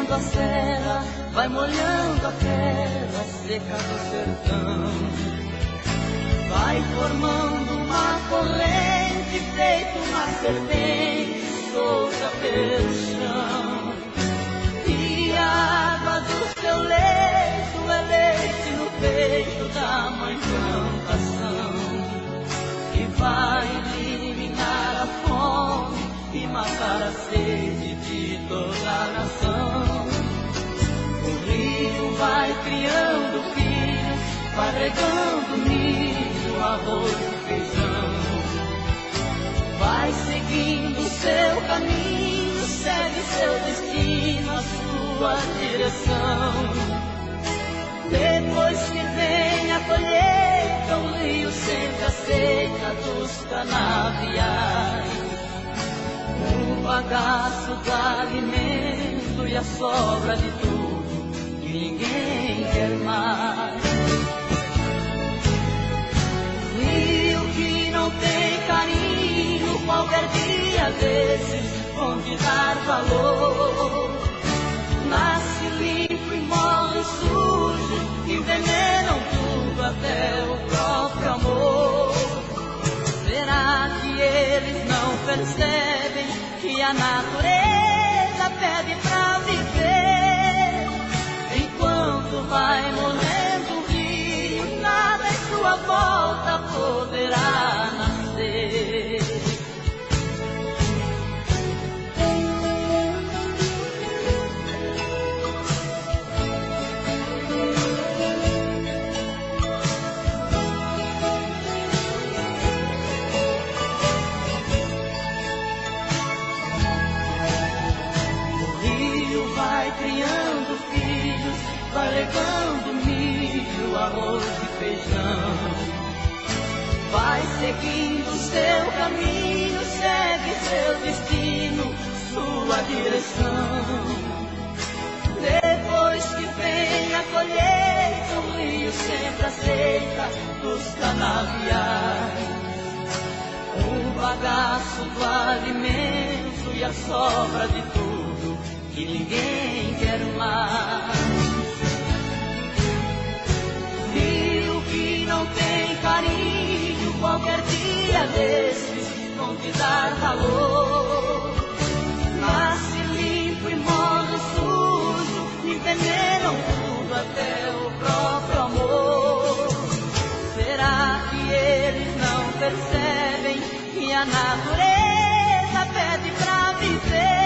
descendo a serra, vai molhando a terra seca do sertão. Vai formando uma corrente, feito uma serpente, solta pelo chão. E a água do seu leito é leite no peito da mãe plantação, que vai eliminar a fome e matar a sede de toda a nação. O rio vai criando filhos, vai regando milho, arroz e feijão. Vai seguindo seu caminho, segue seu destino, a sua direção. Depois que vem a colheita, o rio sempre aceita dos canaviais o bagaço do alimento e a sobra de tudo que ninguém quer mais. Rio que não tem carinho, qualquer dia desses vão te dar valor. Nasce limpo e morre sujo, envenenam tudo até o próprio amor. Será que eles não percebem que a natureza pede pra viver? Enquanto vai morrendo o rio, nada em sua volta poderá nascer. Criando filhos, vai regando milho, arroz e feijão. Vai seguindo seu caminho, segue seu destino, sua direção. Depois que vem a colheita, o rio sempre aceita dos canaviais o bagaço do alimento e a sobra de tudo que ninguém quer mais. Rio que não tem carinho, qualquer dia desses vão te dar valor. Nasce limpo e morre sujo, envenenam tudo até o próprio amor. Será que eles não percebem que a natureza pede pra viver?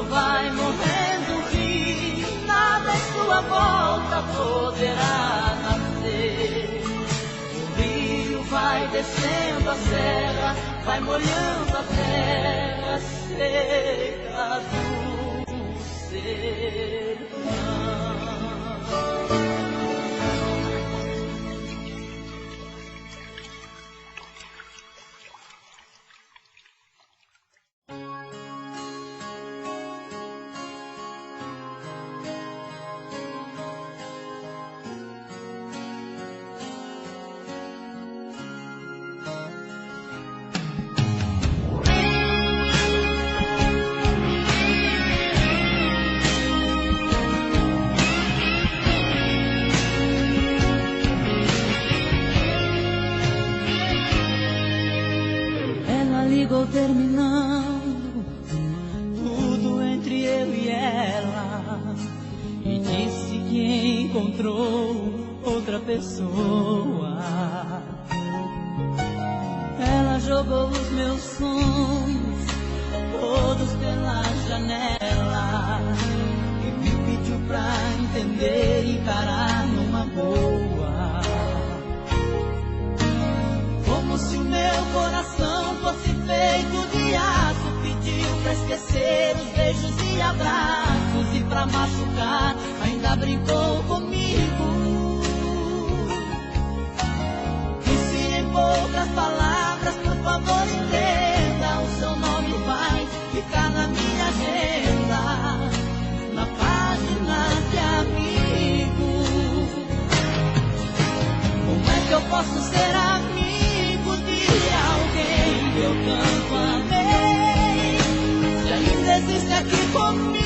Vai morrendo o rio, nada em sua volta poderá nascer. O rio vai descendo a serra, vai molhando a terra seca do sertão. Terminando tudo entre eu e ela, e disse que encontrou outra pessoa. Ela jogou os meus sonhos todos pela janela e me pediu pra entender e encarar numa boa, como se o meu coração fosse feito de aço. Pediu pra esquecer os beijos e abraços, e pra machucar ainda brincou comigo. Disse em poucas palavras: por favor entenda, o seu nome vai ficar na minha agenda, na página de amigo. Como é que eu posso ser amigo de alguém que eu tanto amei, se ainda existe aqui comigo?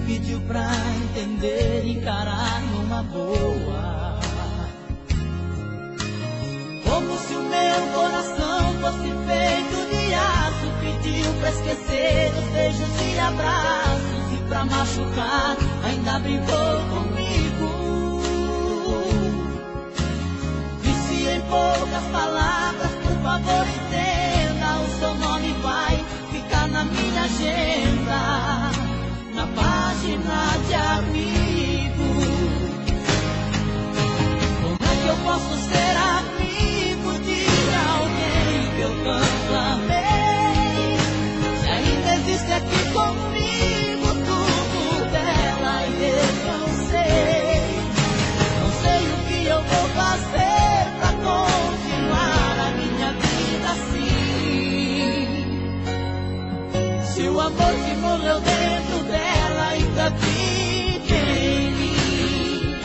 pediu pra entender e encarar numa boa. Como se o meu coração fosse feito de aço, pediu pra esquecer os beijos e abraços, e pra machucar ainda brincou comigo. Disse em poucas palavras, por favor entenda, o seu nome vai ficar na minha agenda, na página de amigo. Como é que eu posso ser amigo de alguém que eu tanto amei, se ainda existe aqui comigo tudo dela e eu não sei. Não sei o que eu vou fazer pra continuar a minha vida assim, se o amor que morreu dentro dela ainda vive em mim.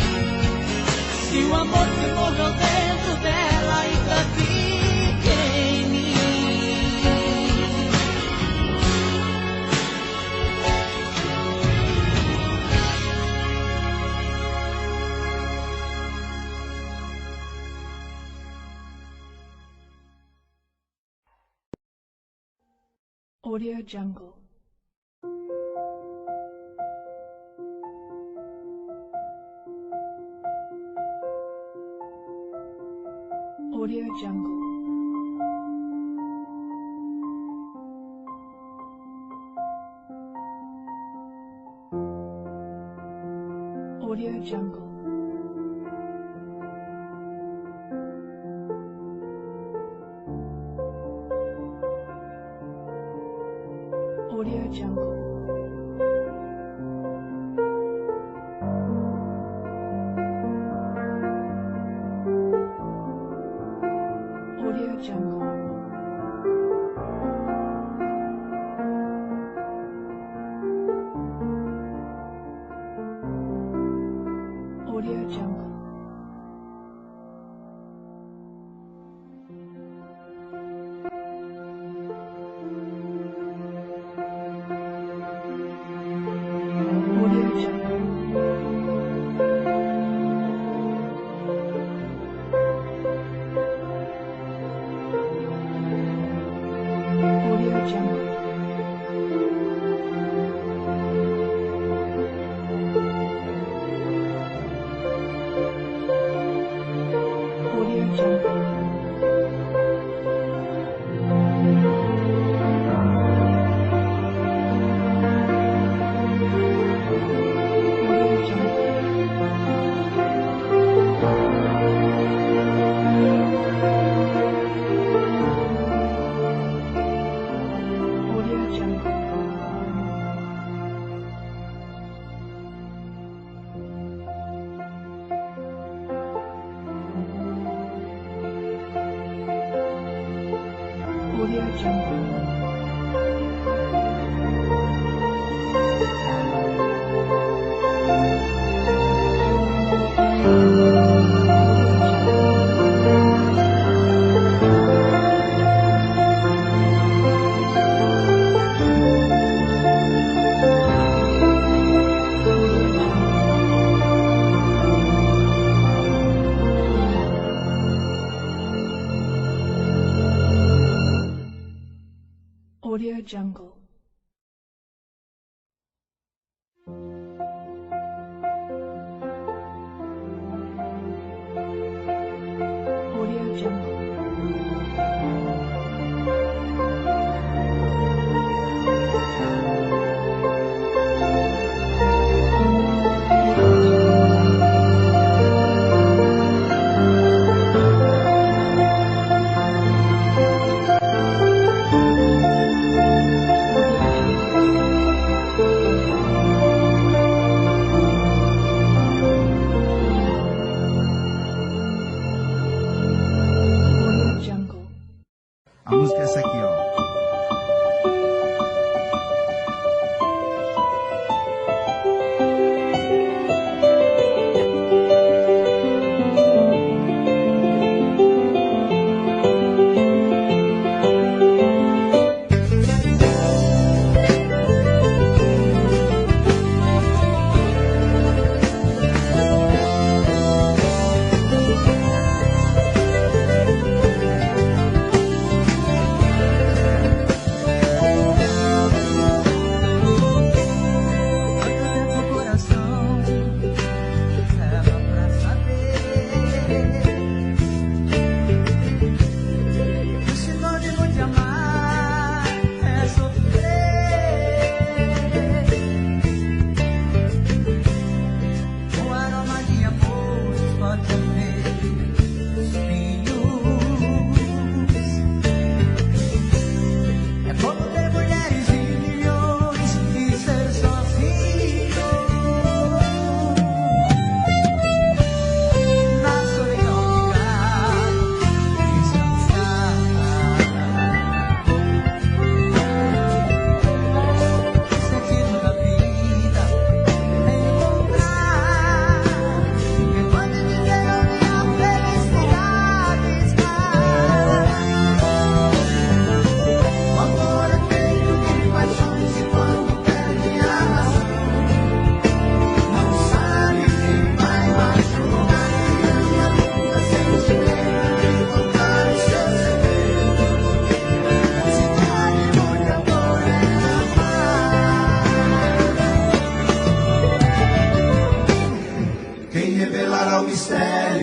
Se o amor que morreu dentro dela ainda vive em mim. Audio Jungle. Audio Jungle. Audio Jungle. Audio Jungle. Audio Jungle. Audio Jungle. Audio Jungle. Audio Jungle. Audio Jungle.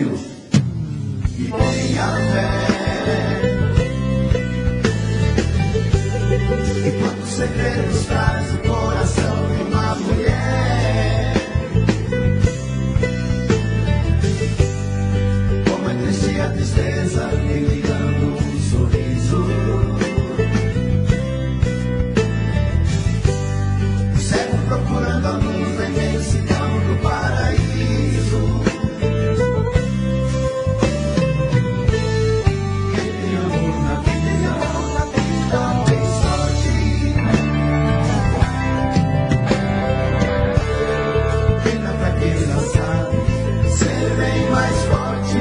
mistério e tenha fé. E quantos segredos traz o coração de uma mulher? Como é triste a tristeza enviando um sorriso. O cego procurando a luz na imensidão do paraíso. Quem tem amor na vida tem sorte. Quem na fraqueza sabe ser bem mais forte.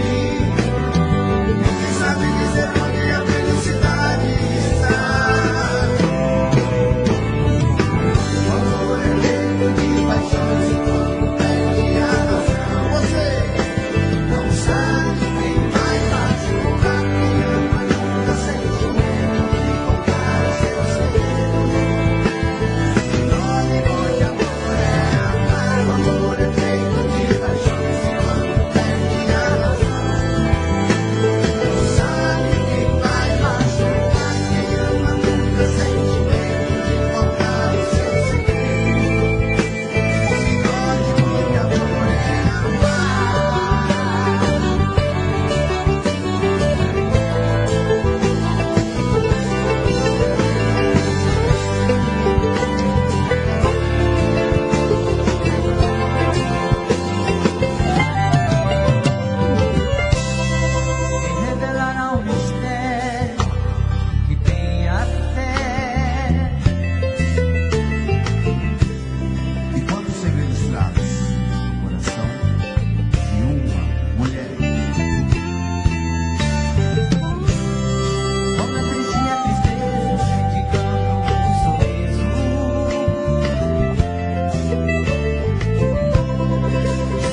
Quem sabe dizer onde a felicidade está. O amor é feito de paixões e quando perde a razão, você não sabe quem vai machucar. Quem ama nunca sente medo de contar os seus segredos. Sinônimo de amor é amar. O amor é feito de paixões e quando perde a razão, não sabe quem vai machucar. Quem ama nunca sente medo de contar os seus segredos. Sinônimo de amor é amar. Quem revelará um mistério que tenha fé. E quando o segredo traz o coração de uma mulher? Como é triste a tristeza criticando um sorriso.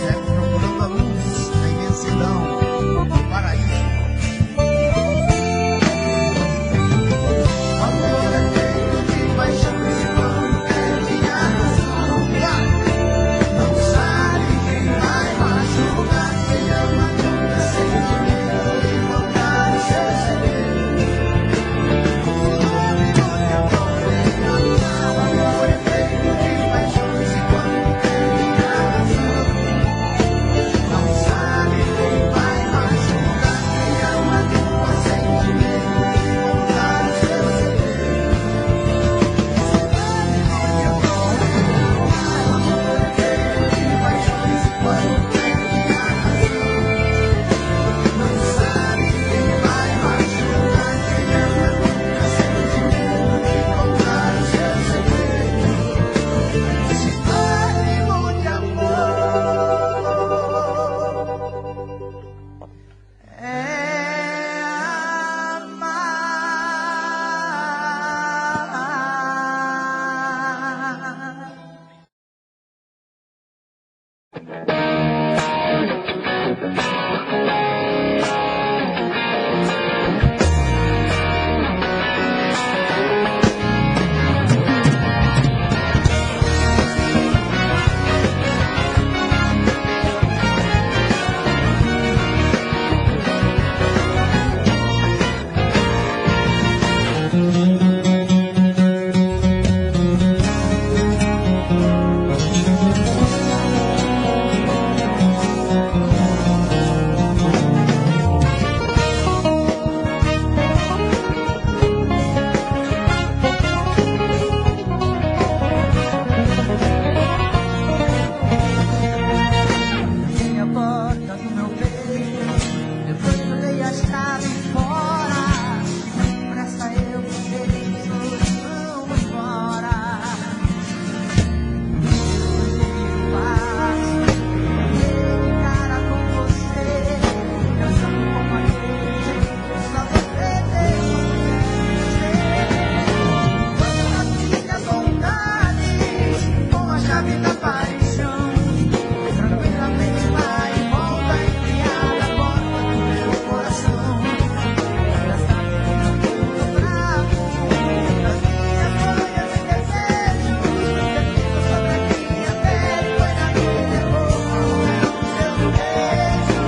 Cego procurando a luz na imensidão do paraíso. O amor é feito de paixões e quando perde a razão, não sabe quem vai machucar. Quem ama nunca sente medo de contar os seus segredos. Sinônimo de amor é amar. O amor é feito de paixões e quando perde a razão, não sabe quem vai machucar. Quem ama nunca sente medo de contar os seus segredos. Sinônimo de amor é amar. O amor é feito de paixões e quando perde a razão, não sabe quem vai machucar. Quem ama nunca sente medo de contar os seus segredos. Sinônimo de amor é amar. Abri a porta do meu peito, depois pulei a chave fora. Depressa eu botei o sorriso embora. Dei um passo, dei de cara com você, dançando como aquele jeito, só você tem quando nasce a vontade, com a chave da paixão, tranquilamente vai e volta a enfiar a porta do meu coração. Essa menina muito bravo, das minhas sonhas e desejos, definido sobre a minha pele, foi naquele louco, é um seu beijo.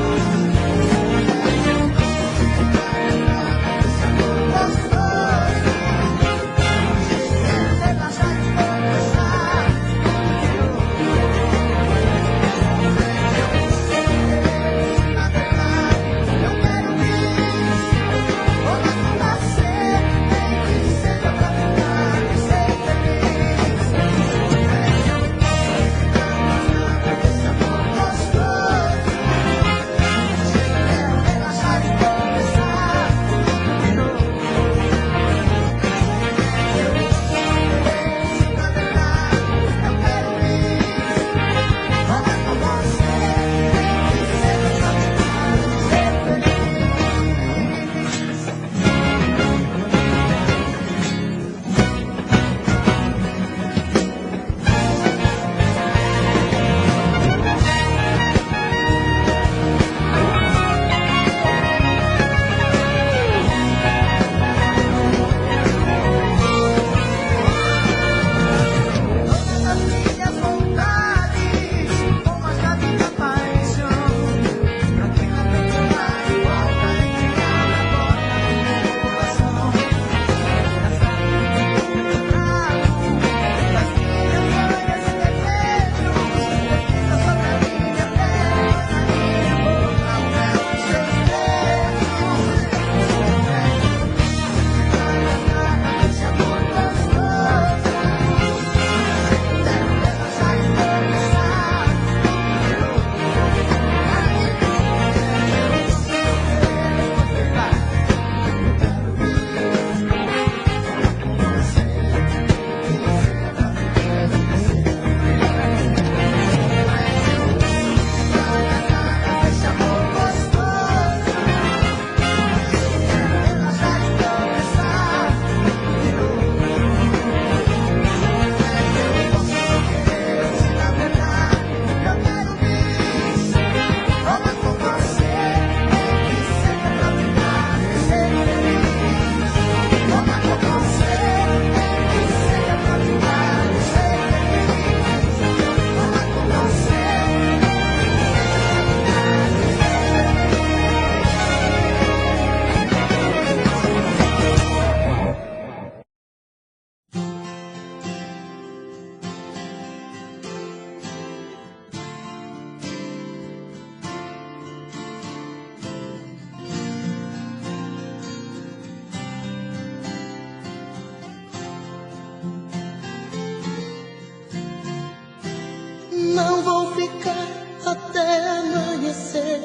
Não vou ficar até amanhecer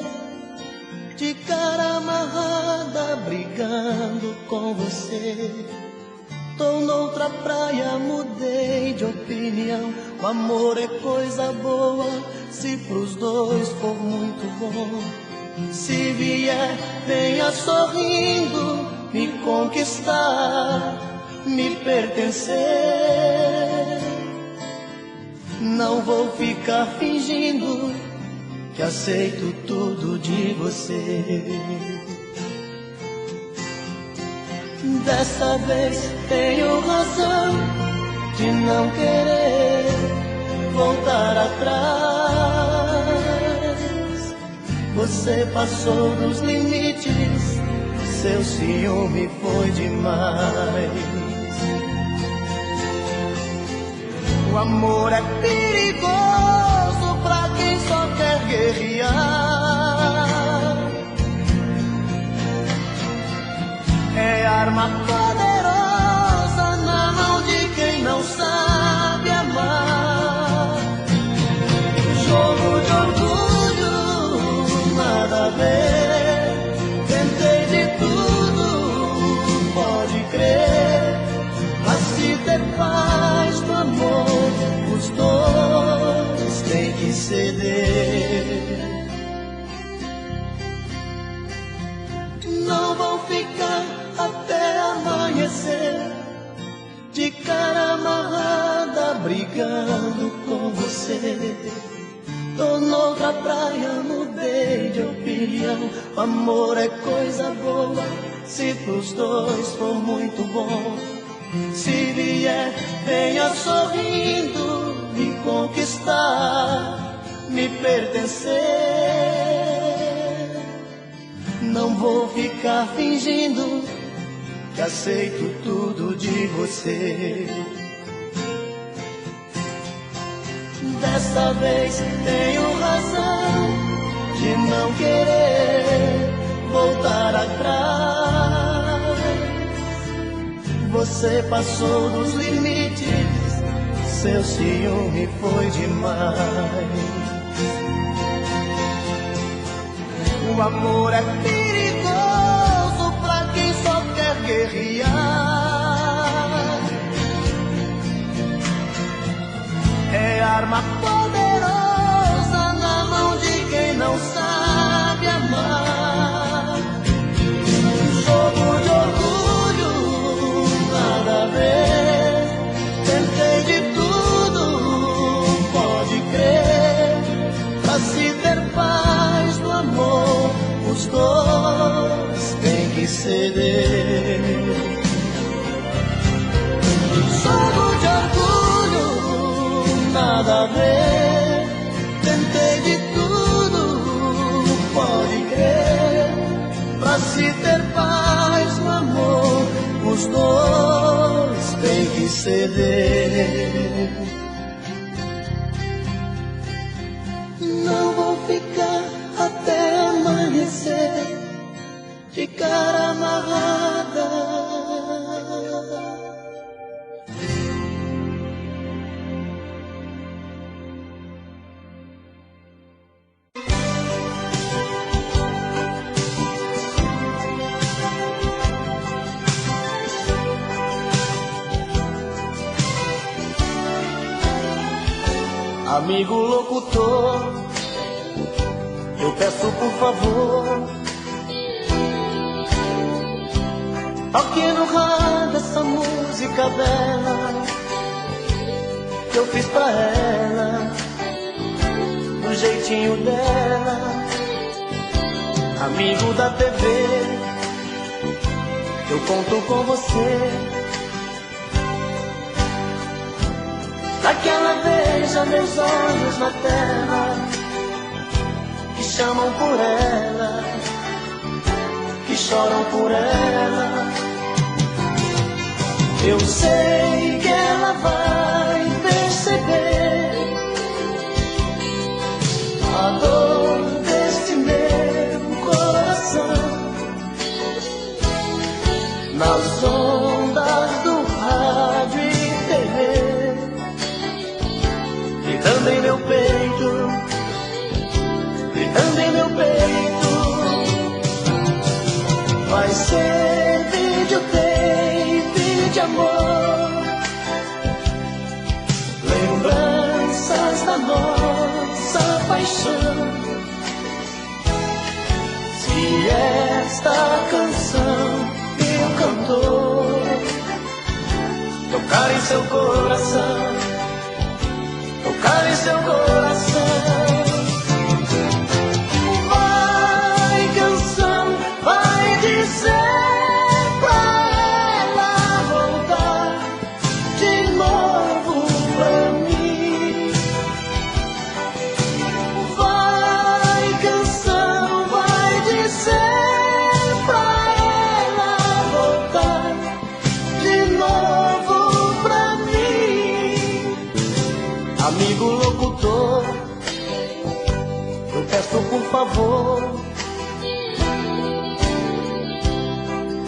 de cara amarrada brigando com você. Tô noutra praia, mudei de opinião. O amor é coisa boa, se pros dois for muito bom. Se vier, venha sorrindo, me conquistar, me pertencer. Não vou ficar fingindo que aceito tudo de você. Dessa vez tenho razão de não querer voltar atrás. Você passou dos limites, seu ciúme foi demais. O amor é perigoso pra quem só quer guerrear. É arma poderosa na mão de quem não sabe amar. Jogo de orgulho, nada a ver. Tentei de tudo, pode crer. Mas se ter paz do amor, os dois têm que ceder. Não vou ficar até amanhecer de cara amarrada brigando com você. Tô noutra praia, mudei de opinião. O amor é coisa boa, se pros dois for muito bom. Se vier, venha sorrindo, me conquistar, me pertencer. Não vou ficar fingindo que aceito tudo de você. Dessa vez tenho razão de não querer voltar atrás. Você passou dos limites, seu ciúme foi demais. O amor é perigoso pra quem só quer guerrear. É arma poderosa na mão de quem não sabe amar. Jogo de orgulho, nada a ver. Tentei de tudo, pode crer. Pra se ter paz do amor, os dois têm que ceder. Jogo de orgulho, nada a ver. Tentei de tudo, pode crer. Pra se ter paz no amor, os dois têm que ceder. Não vou ficar até amanhecer de cara amarrada. Amigo locutor, eu peço por favor, toque no rádio essa música bela que eu fiz pra ela, do jeitinho dela. Amigo da TV, eu conto com você, pra que ela veja meus olhos na terra, que chamam por ela, que choram por ela. Eu sei que ela vai perceber a dor deste meu coração nas ondas do rádio e TV, e também meu peito, gritando em meu peito. Vai ser videotape de amor, lembranças da nossa paixão. Se esta canção e o cantor tocar em seu coração, tocar em seu coração. Vai, canção, vai dizer pra ela voltar de novo pra mim. Vai, canção, vai dizer pra ela voltar de novo pra mim. Amigo locutor, eu peço por favor,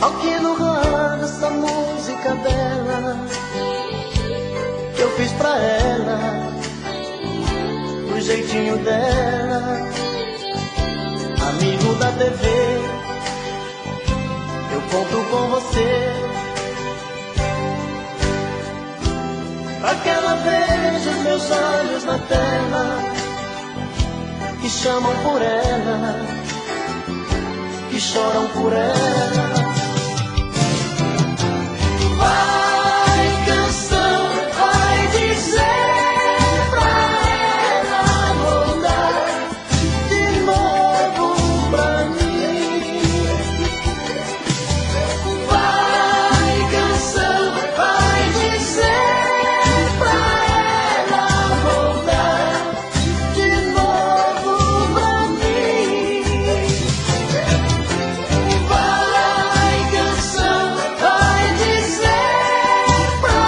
aqui no rádio essa música dela que eu fiz pra ela, do jeitinho dela. Amigo da TV, eu conto com você, pra que ela veja os meus olhos na tela, que chamam por ela, que choram por ela. Vai, canção, vai dizer pra ela voltar de novo pra mim. Vai, canção, vai dizer pra ela voltar de novo pra mim. Vai, canção, vai dizer pra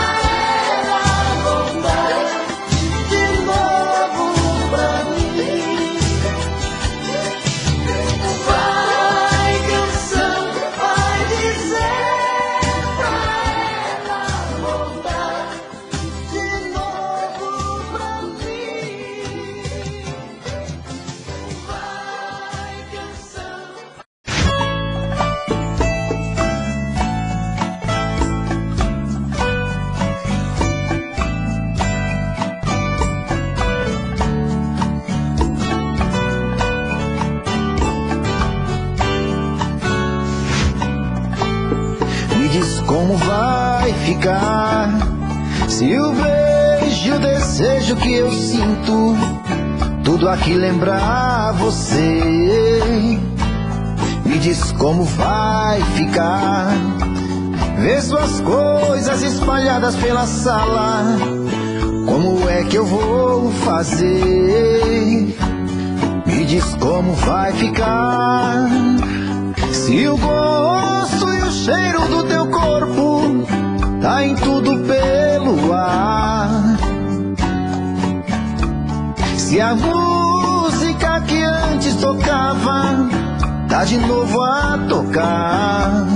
ela voltar de novo pra mim. Vai, canção, vai dizer pra ela voltar de novo pra Me diz como vai ficar se o beijo, o desejo que eu sinto, tudo aqui lembrar você. Me diz como vai ficar ver suas coisas espalhadas pela sala. Como é que eu vou fazer? Me diz como vai ficar se o gosto e o cheiro do teu corpo tá em tudo pelo ar. Se a música que antes tocava tá de novo a tocar.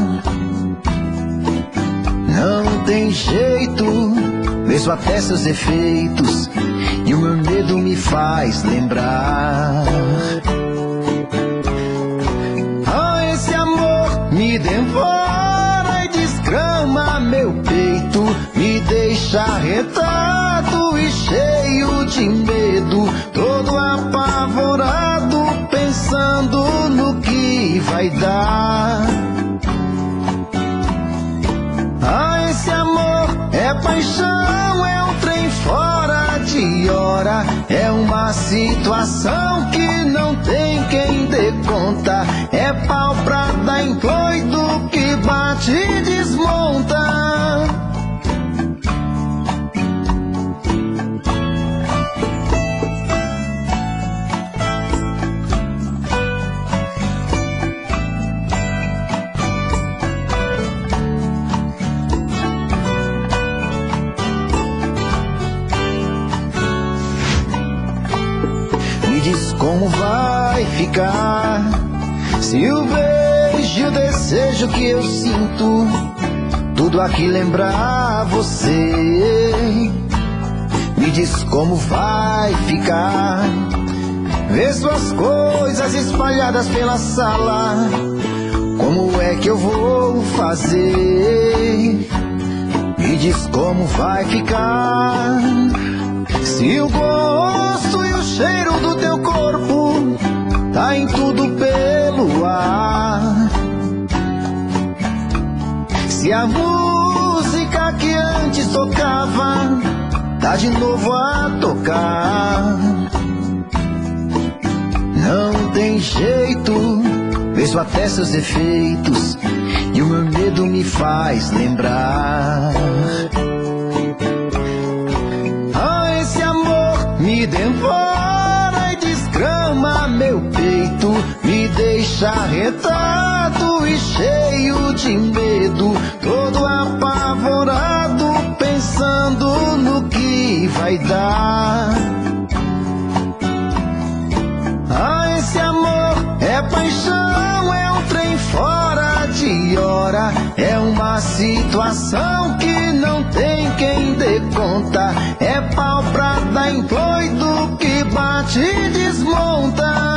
Não tem jeito, mesmo até seus defeitos, e o meu medo me faz lembrar. Esse amor me devora e desgrama meu peito, me deixa arretado e cheio de medo, todo apavorado, pensando no que vai dar. Esse amor é paixão, é um trem fora de hora, é uma situação que não tem quem dê conta, é pau pra dar em doido que bate e desmonta. Me diz como vai ficar se o beijo, o desejo que eu sinto, tudo aqui lembrar você. Me Me diz como vai ficar. Vê suas coisas espalhadas pela sala. Como é que eu vou fazer? Me diz como vai ficar. Se o gosto e o cheiro do teu corpo tá em tudo pelo ar. Se a música que antes tocava tá de novo a tocar. Não tem jeito, vejo até seus defeitos e o meu medo me faz lembrar. Ah, esse amor me devora e desgrama meu peito, me deixa arretado e cheio de medo, todo apavorado, pensando no que vai dar. Ah, esse amor é paixão, é um trem fora de hora, é uma situação que não tem quem dê conta, é pau pra dar em doido que bate e desmonta.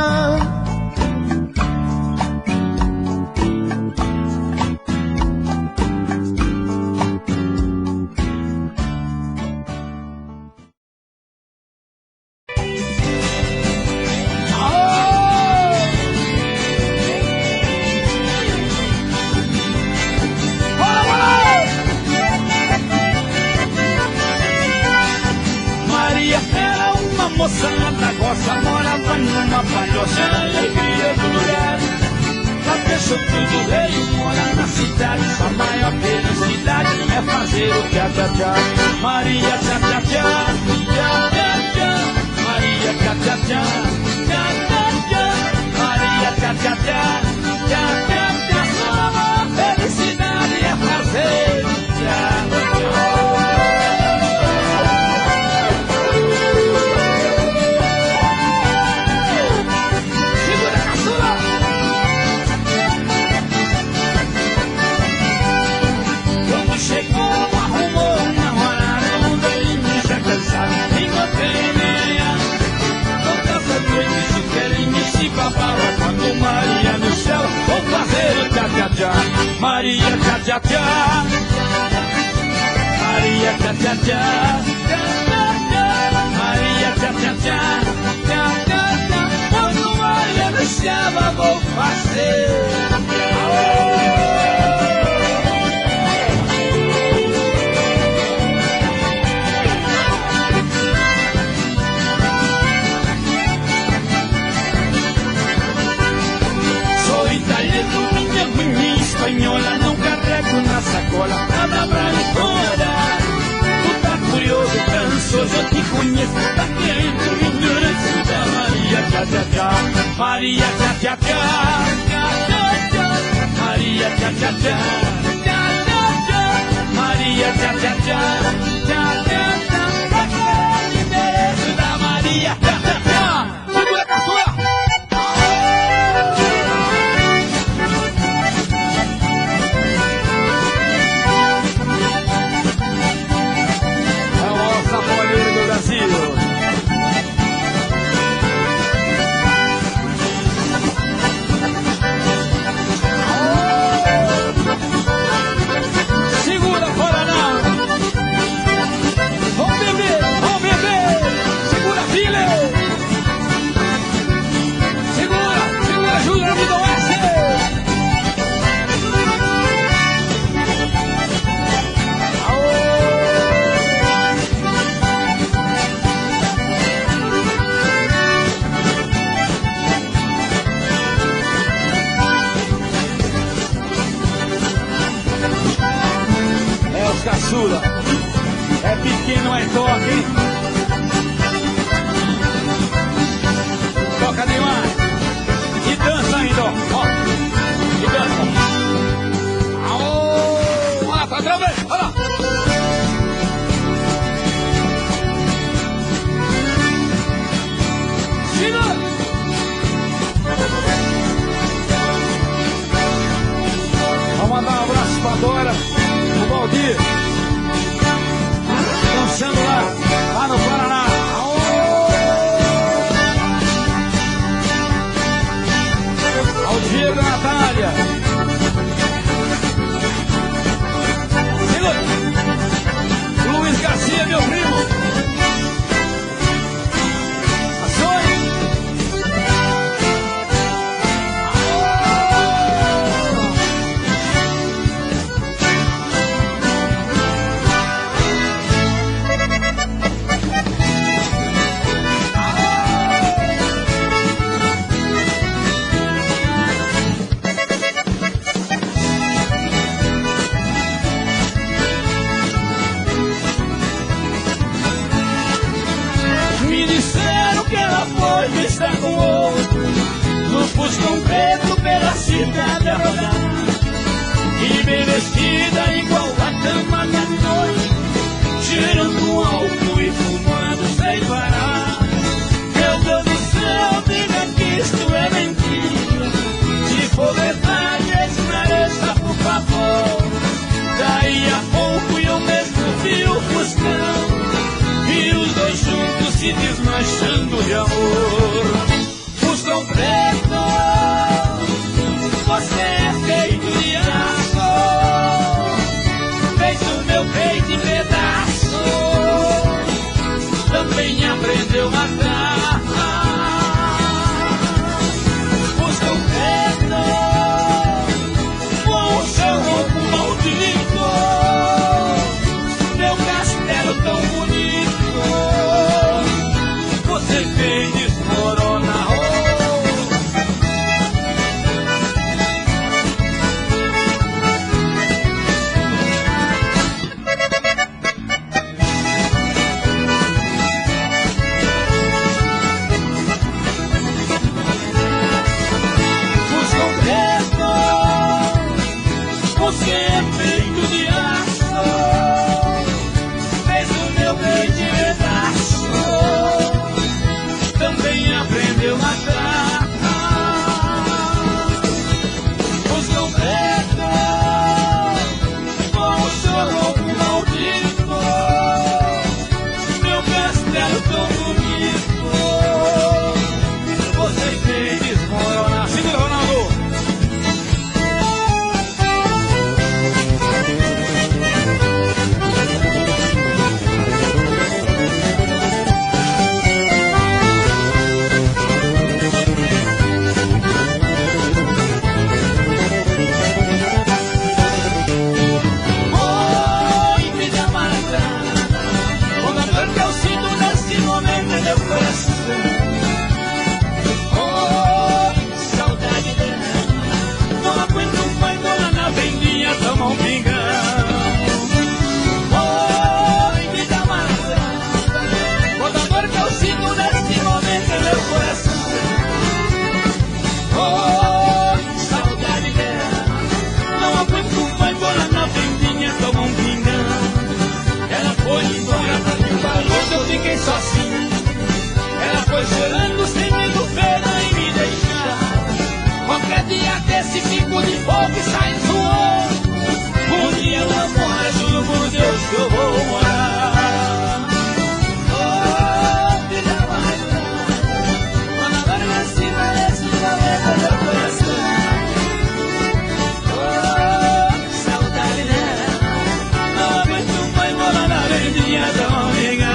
Moçada gosta, morava numa palhoça, alegria do lugar. Lá pensou tudo veio, mora na cidade, sua maior felicidade é fazer o tchá-tchá-tchá. Maria tchá-tchá-tchá, tchá-tchá-tchá, Maria tchá-tchá-tchá, tchá-tchá-tchá, Maria tchá-tchá-tchá, tchá-tchá-tchá. Sua maior felicidade é fazer o tchá-tchá-tchá. Quando Maria no céu, vou fazer o tchá-tchá-tchá. Maria tchá-tchá-tchá, Maria tchá-tchá-tchá, tchá-tchá-tchá, Maria tchá-tchá-tchá, tchá-tchá-tchá. Quando Maria no céu, vou fazer. Espanhola, não carrego na sacola nada pra encontrar. Tu tá curioso, tá ansioso, eu te conheço, tá querendo ignorância da Maria tchá-tchá-tchá. Maria tchá-tchá-tchá, tchá-tchá-tchá, Maria tchá-tchá-tchá, tchá-tchá-tchá, Maria tchá-tchá-tchá, tchá-tchá-tchá. Aquele endereço da Maria tchá-tchá-tchá. Segura a caçula! Segura, Paraná! Vamos beber! Segura, filha! Segura, Júnior do Oeste! Caçula, é pequeno, é toque, hein? Toca demais e dança ainda, ó, e dança. Aô, olha lá, tá também, olha lá. Segura. Vamos mandar um abraço pra Dora, o Valdir, dançando lá. Fuscão preto pela cidade a rodar, e bem vestida igual a dama da noite, cheirando álcool e fumando sem parar. Meu Deus do céu, diga que isto é mentira. Se for verdade, esclareça por favor. Daí a pouco eu mesmo vi o Fuscão e os dois juntos se desmanchando de amor. Fuscão preto, você é feito de aço, fez o meu peito em pedaço, também aprendeu a matar. Fuscão preto, com o seu roubo maldito, meu castelo tão bonito, você fez desmoronar. Você é feito de aço, fez o meu peito de pedaço, também aprendeu a matar. Fuscão preto, com o seu roubo maldito, meu castelo tão bonito, você fez desmoronar. Segura, Ronaldo! Sozinho, ela foi chorando sem medo, pena em me deixar. Qualquer dia desse fico de fogo e sai zoando. Um dia eu vou morar, juro por Deus que eu vou morar. Oh, filha mais grande, quando a dor me ensina nesse momento meu coração. Oh, saudade dela, não aguento mais morar na vendinha tão amiga.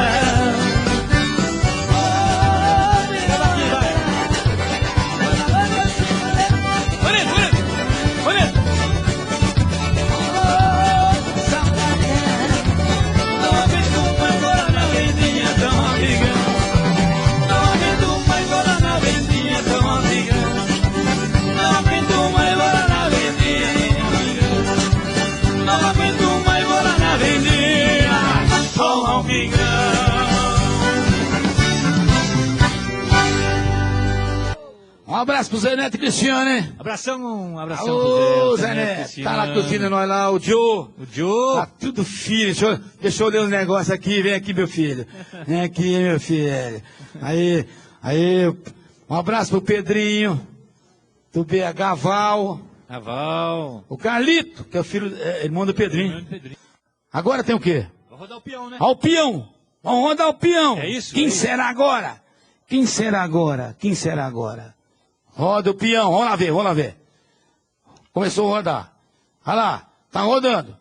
Um abraço pro Zé Neto e Cristiano, hein? Abração Ô, pro Zé Neto, tá lá curtindo nós lá, o Joe. O Joe. Tá tudo filho, deixa eu ler uns negócios aqui, vem aqui, meu filho. Vem aqui, meu filho. Aí, um abraço pro Pedrinho, do BH Val. O Carlito, que é o filho, irmão do Pedrinho. Agora tem o quê? Vai rodar o peão, né? Ó, o peão. Vamos rodar o peão. É isso? Quem será agora? Quem será agora? Quem será agora? Roda o peão, vamos lá ver. Começou a rodar. Olha lá, tá rodando.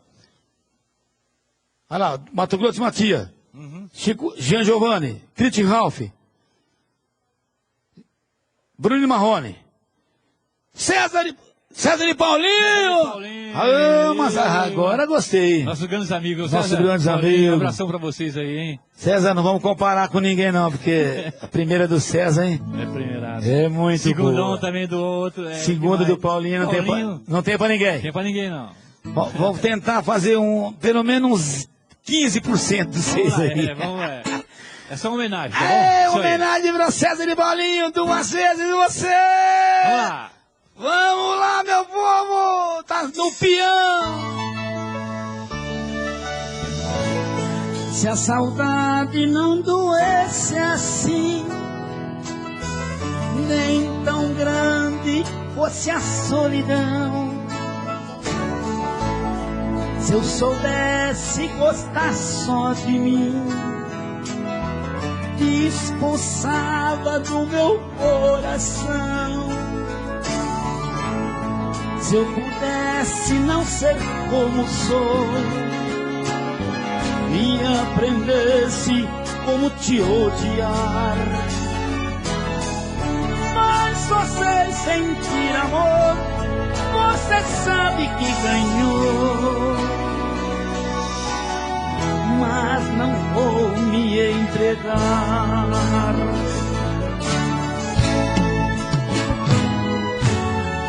Olha lá, Mato Grosso e Matias. Chico, Jean Giovanni, Crit Ralph. Bruno Marrone. César e Paulinho! Ah, mas agora gostei. Nossos grandes amigos. Nossos grandes amigos. Um abração pra vocês aí, hein? César, não vamos comparar com ninguém não, porque a primeira é do César, hein? É primeirado. É muito Segundão boa. também do outro. Segunda do Paulinho, não tem pra ninguém. Tem pra ninguém, não. Vamos tentar fazer pelo menos uns 15% de vocês aí. Vamos lá. Essa é uma homenagem, tá bom? É, Isso aí. homenagem pra César e Bolinho, 2 vezes você! Vamos lá. Vamos lá, meu povo! Tá no peão! Se a saudade não doesse assim, nem tão grande fosse a solidão, se eu soubesse gostar só de mim, te expulsava do meu coração. Se eu pudesse não ser como sou e aprendesse como te odiar, mas só sei sentir amor, você sabe que ganhou, mas não vou me entregar.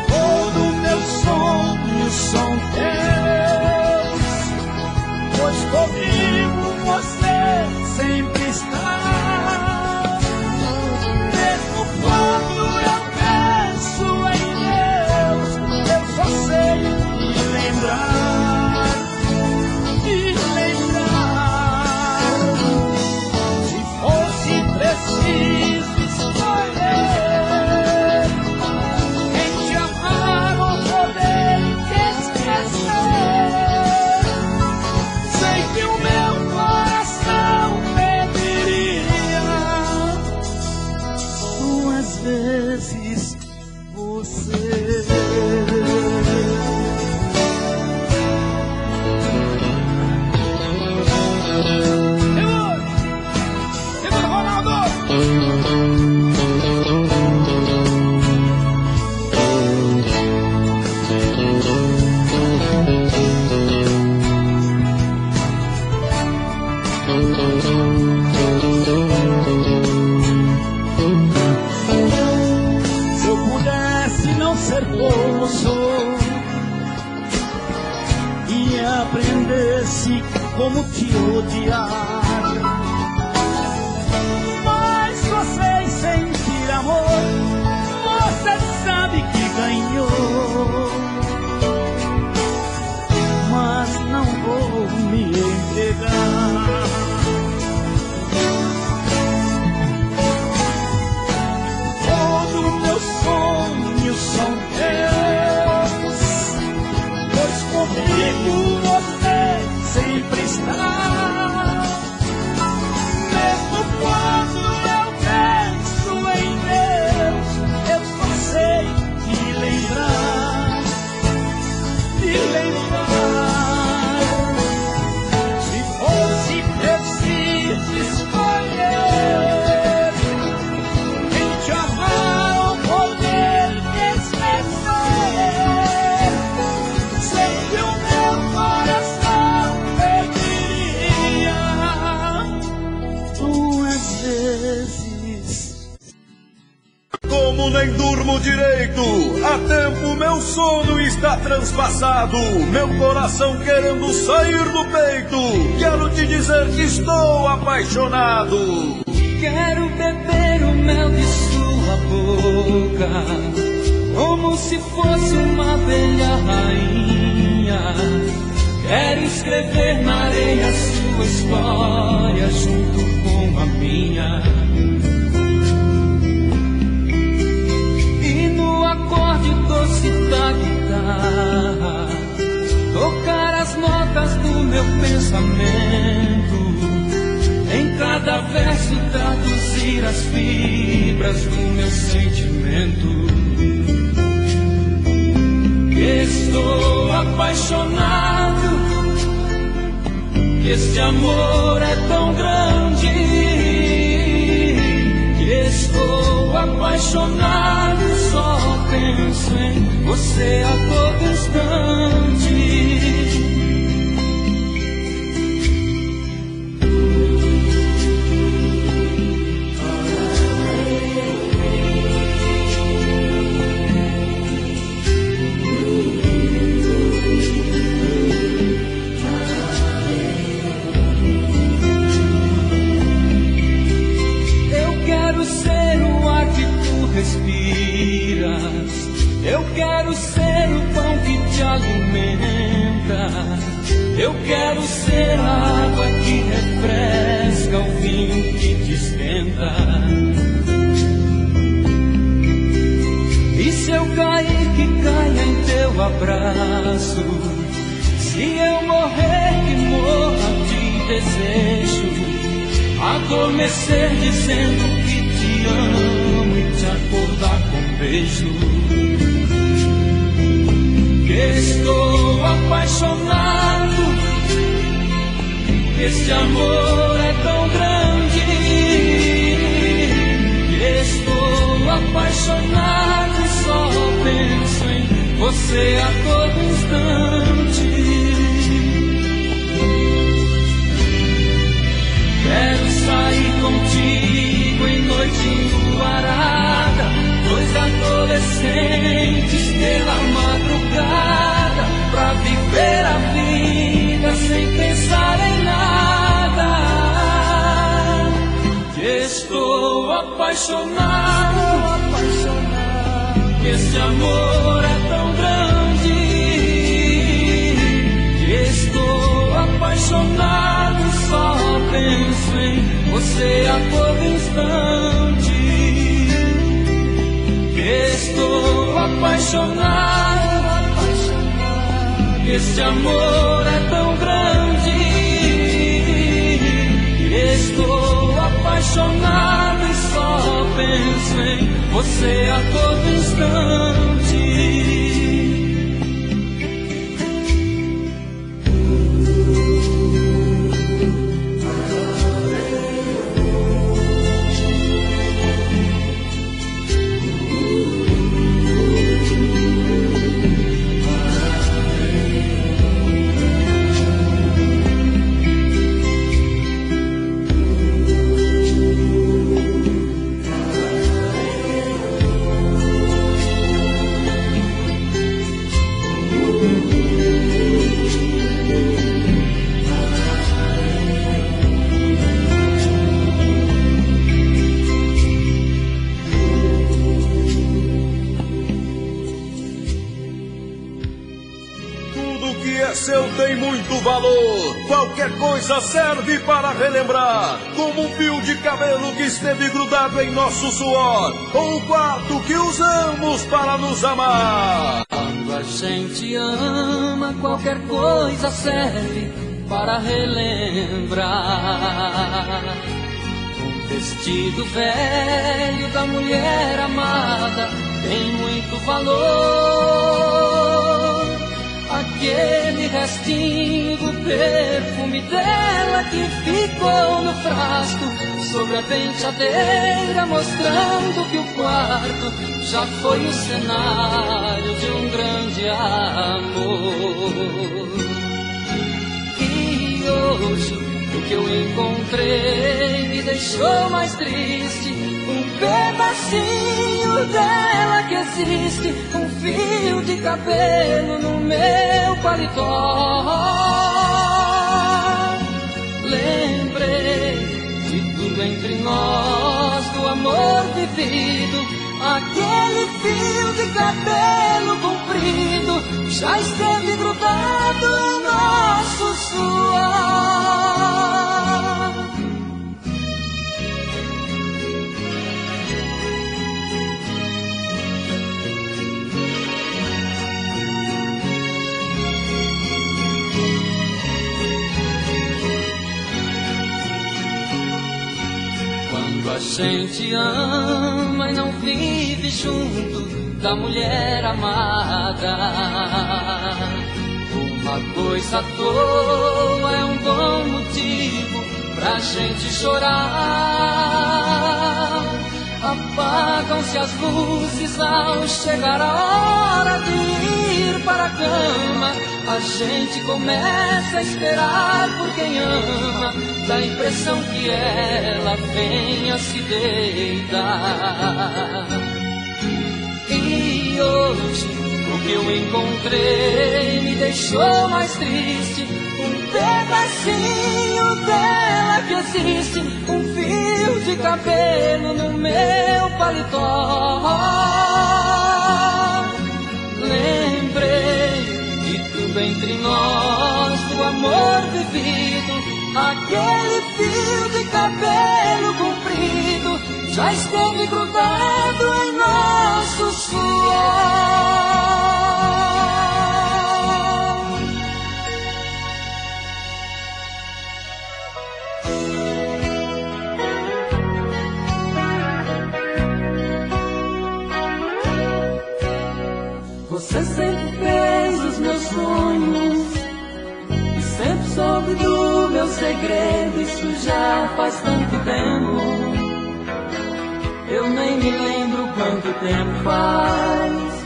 Todo meu sonho são teus, pois comigo você sempre está. Mesmo quando eu penso em Deus, eu só sei te lembrar, te lembrar. Se fosse preciso escolher em te amar ou poder te esquecer, sei que o meu coração pediria 2 vezes você. Segura, Ronaldo! Se eu pudesse não ser como sou e aprendesse como te odiar, mas só sei sentir amor, você sabe que ganhou, mas não vou me entregar. Todo meu sonho são teus, pois comigo você sempre está. Mesmo quando eu penso em Deus, eu só sei te lembrar, te lembrar. Se fosse preciso escolher em te amar ou poder te esquecer, sei que o meu coração pediria 2 vezes. Como nem durmo direito, há tempo meu sono está transpassado, meu coração querendo sair do peito, quero te dizer que estou apaixonado. Quero beber o mel de sua boca, como se fosse uma abelha rainha. Quero escrever na areia sua história junto com a minha. E no acorde doce da guitarra, tocar as notas do meu pensamento. Em cada verso traduzir as fibras do meu sentimento. Estou apaixonado, este amor é tão grande. Estou apaixonado, só penso em você a todo instante. Eu quero ser o pão que te alimenta. Eu quero ser a água que refresca, o vinho que te esquenta. E se eu cair, que caia em teu abraço. Se eu morrer, que morra de desejo. Adormecer dizendo que te amo e te acordar com um beijo. Que estou apaixonado, este amor é tão grande. Que estou apaixonado, só penso em você a todo instante. Quero sair contigo em noite enluarada, dois adolescentes pela madrugada, pra viver a vida sem pensar em nada. Que estou apaixonado, que esse amor é tão grande. Que estou apaixonado, só penso em você a todo instante. Que estou apaixonado, que esse amor é tão grande. Que estou apaixonado e só penso em você a todo instante. Tem muito valor, qualquer coisa serve para relembrar, como um fio de cabelo que esteve grudado em nosso suor, ou um quarto que usamos para nos amar. Quando a gente ama, qualquer coisa serve para relembrar. Um vestido velho da mulher amada tem muito valor. Aquele restinho do perfume dela que ficou no frasco sobre a penteadeira, mostrando que o quarto já foi o cenário de um grande amor. E hoje o que eu encontrei me deixou mais triste. Um pedacinho dela que existe, um fio de cabelo no meu paletó. Lembrei de tudo entre nós, do amor vivido. Aquele fio de cabelo comprido já esteve grudado em nosso suor. A gente ama e não vive junto da mulher amada. Uma coisa à toa é um bom motivo pra gente chorar. Apagam-se as luzes ao chegar a hora de ir para a cama. A gente começa a esperar por quem ama, dá a impressão que ela venha se deitar. E hoje o que eu encontrei me deixou mais triste. Um pedacinho dela que existe, um fio de cabelo no meu paletó. entre nós o amor vivido, aquele fio de cabelo comprido já esteve grudado em nosso suor. Você sempre fez os meus sonhos e sempre soube do meu segredo. Isso já faz tanto tempo, eu nem me lembro quanto tempo faz.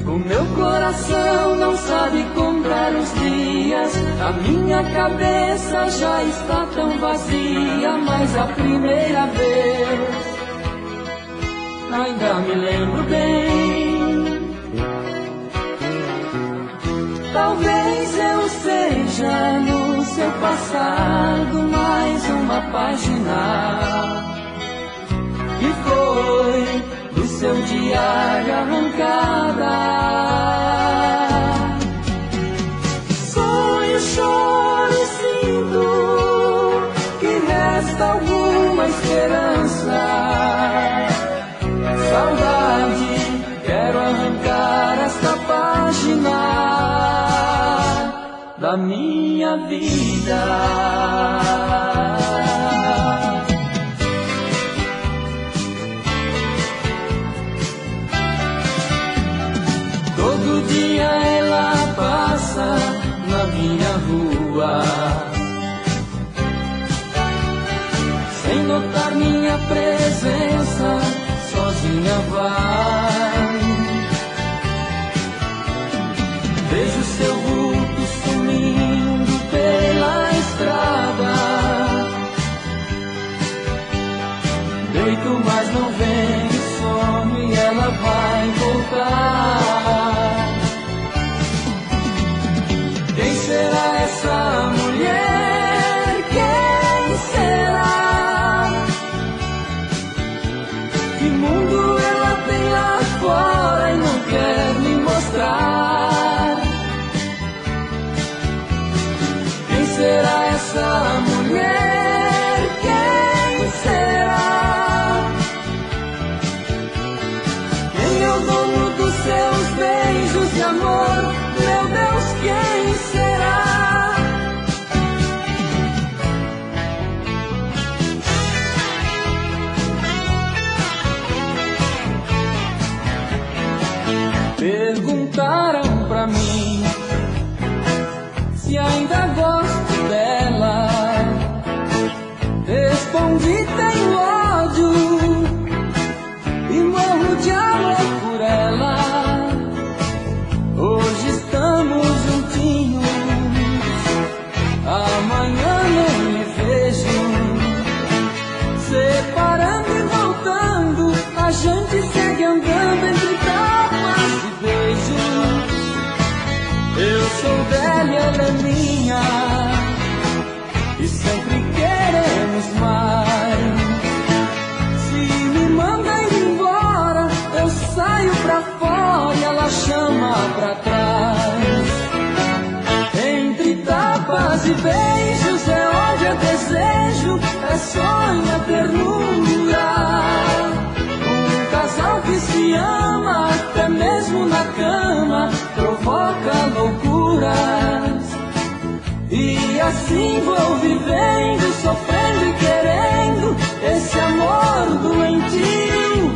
O meu coração não sabe contar os dias, a minha cabeça já está tão vazia. Mas a primeira vez ainda me lembro bem. Talvez eu seja no seu passado mais uma página que foi do seu diário arrancada. Sonho, choro e sinto que resta alguma esperança. Saudade, quero arrancar esta página da minha vida. Todo dia ela passa na minha rua, sem notar minha presença, sozinha vai. Vejo seu vulto sumindo pela estrada. Deito, mas não vem o sono e ela vai voltar. Quem será essa mulher? Quem será? Que mundo ela tem lá fora e não quer me mostrar? Quem será essa mulher? Quem será? Quem é o dono dos seus beijos de amor? Meu Deus, quem será? Perguntaram pra mim se ainda gosto dela. Respondi: tenho ódio e morro de amor por ela. Hoje estamos juntinhos, amanhã não me vejo. Separando e voltando, a gente segue andando entre tapas e beijos. Eu sou dela e ela é minha, e sempre queremos mais. Se me manda ir embora, eu saio pra fora e ela chama pra trás. Entre tapas e beijos é onde é desejo, é sonho, é ternura. Um casal que se ama, até mesmo na cama, provoca loucuras. E assim vou vivendo, sofrendo e querendo esse amor doentio.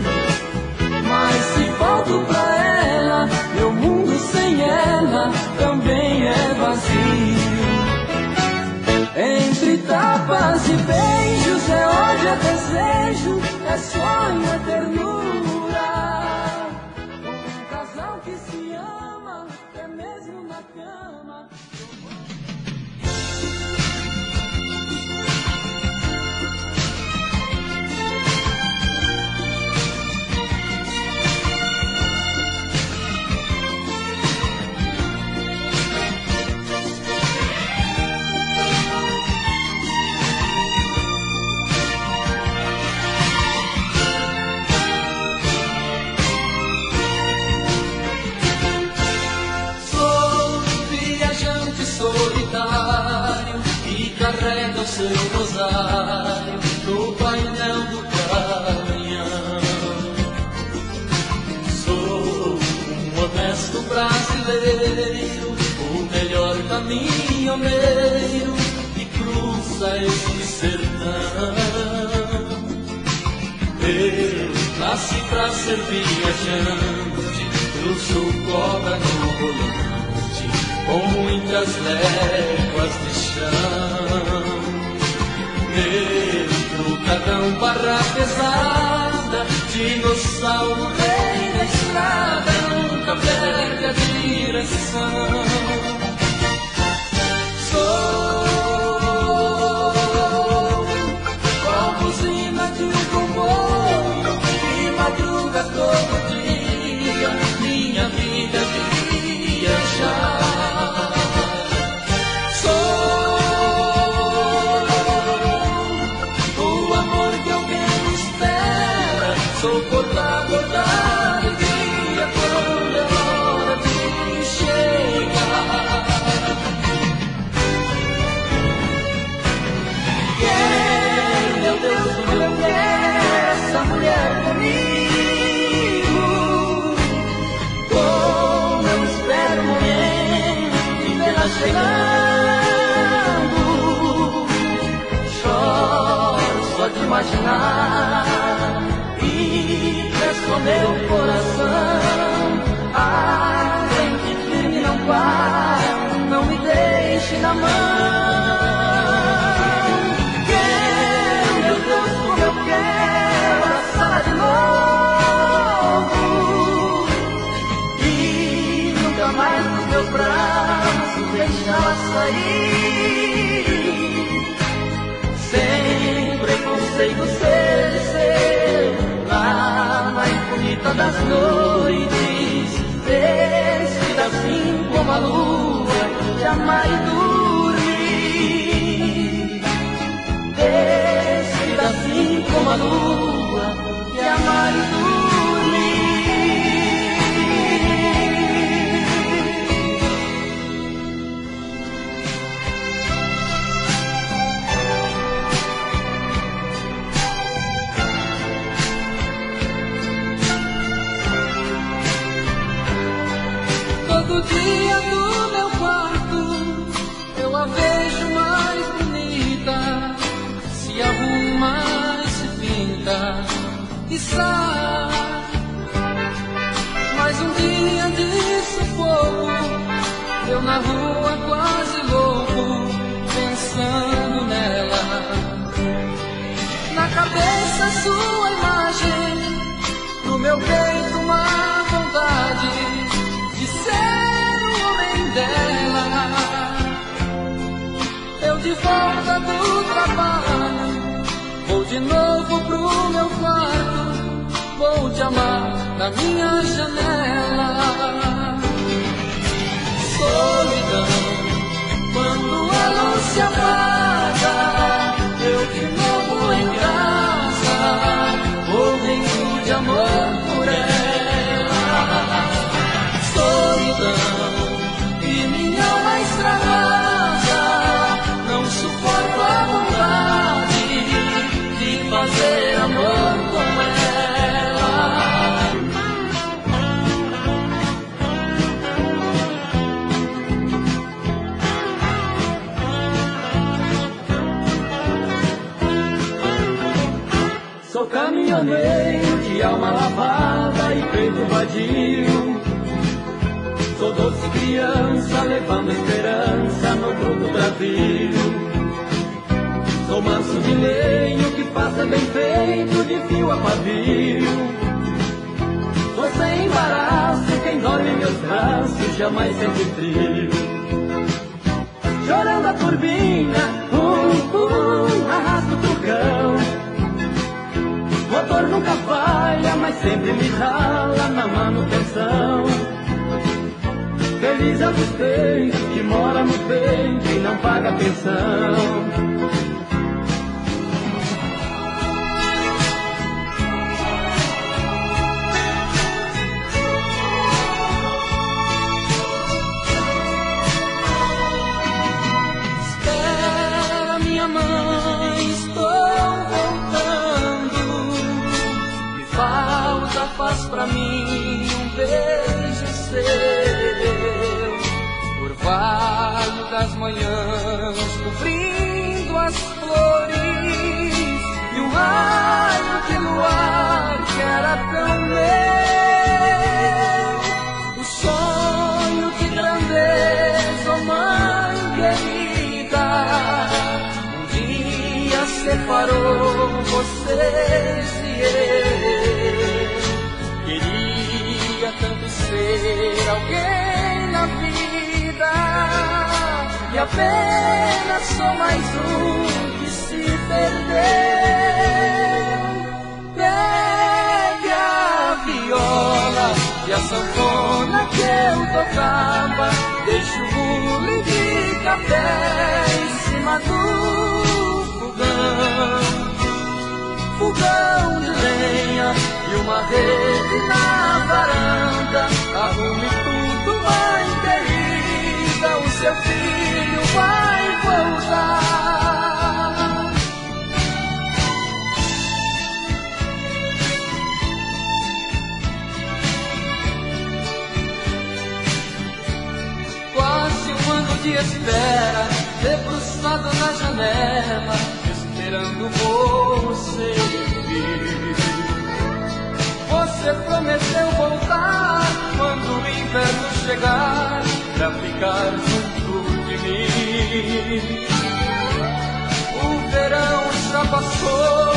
Mas se volto pra ela, meu mundo sem ela também é vazio. Entre tapas e beijos é onde é desejo, é sonho, é ternura. Um casal que se ama, até mesmo na cama. caminhoneiro que cruza este sertão. Eu nasci pra ser viajante, cruzo cobra no volante, com muitas léguas de chão. Negro, cagão, barra pesada, dinossauro, rei da estrada, nunca perde a direção. Sou com buzina de um comboio que madruga todo dia, minha vida de viajar. Sou o amor que alguém espera, sou cortador da alegria quando é hora de chegar. Meu Deus, como eu quero essa mulher comigo. Como eu espero o momento de vê-la chegando. Choro só de imaginar e peço ao meu coração. Vem que firme, não para, não me deixe na mão. Eu quero abraçar de novo e nunca mais dos meus braços deixá-la sair. Sem preconceito ser lá na infinita das noites, vestida assim como a lua, jamais dormir. Assim como a lua e a mar todo dia no meu quarto eu a vejo mais bonita, se arruma e se pinta e sai. Mais um dia de sufoco, eu na rua quase louco, pensando nela. Na cabeça sua imagem, no meu peito uma vontade de ser o homem dela. Eu de volta do trabalho, vou de novo pro meu quarto, vou te amar na minha janela. Solidão, quando a luz se apaga, eu de novo em casa, morrendo de amor por ela. Solidão, e minha alma extravasa, não suporto a vontade de fazer amor com ela. Sou caminhoneiro de alma lavada e peito vadio. Sou doce criança levando esperança no outro Brasil. Sou manso de lenho que passa bem feito de fio a pavio. Sou sem embaraço, quem dorme em meus braços jamais sente frio. Chorando a turbina, arrasto o trucão. Motor nunca falha, mas sempre me rala na manutenção. Feliz é o despeito que mora no peito e não paga pensão. Espera, minha mãe, estou voltando. Me falta paz pra mim, um beijo seu. Vale das manhãs cobrindo as flores e um raio de luar que era tão meu. O sonho de grandeza, oh mãe querida, um dia separou vocês e eu. Queria tanto ser alguém na vida e apenas sou mais um que se perdeu. Pegue a viola e a sanfona que eu tocava, deixo o bule de café em cima do fogão. Fogão de lenha e uma rede na varanda. Arrume tudo, mãe querida, o seu filho vai voltar. Quase um ano de espera, debruçado na janela, esperando você vir. Você prometeu voltar quando o inverno chegar, pra ficar junto de mim. O verão já passou,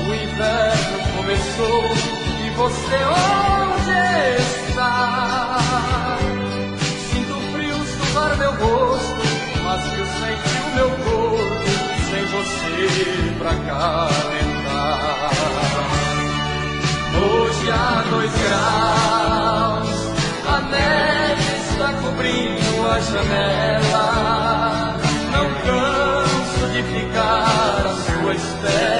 o inverno começou, e você onde está? Sinto frio suar meu rosto, mas que eu sente o meu corpo sem você pra calentar. Hoje há 2 graus, a neve está cobrindo a janela. Não canso de ficar à sua espera.